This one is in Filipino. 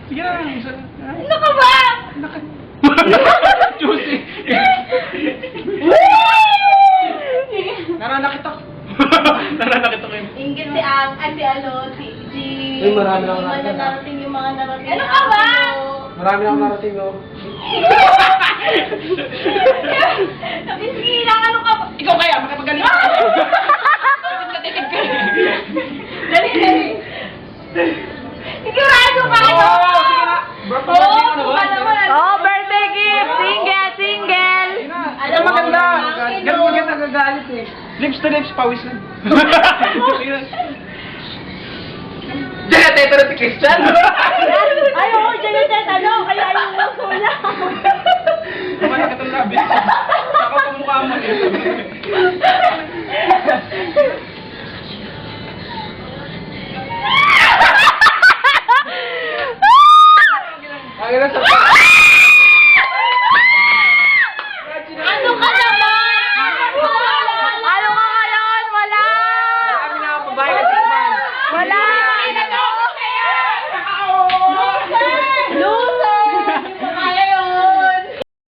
Sige na. Ano ka ba? Juicy. Naranakit ako. Naranakit ako yun. Ingit si Ang, si ano, si... Uy, marami akong narating yung mga narating. Ano ka ba? Marami akong narating, no? Sabi, sige lang, ano ka ba? Ikaw kaya, makapagaling ka. Tikid ka. Dali, dali. Sigurado ka, ano? Sige na. Oo, ka naman. Oh, birthday gift! Single, single! Alam mo, maganda. Ganun maganda nagagalit eh. Lips to lips, pawis lang. Diyan, teto na si Christian. Ay, oo, dyan yung tetano, kaya ayaw mo sulang. Naman nakitang labis. Ako pang mukha mo.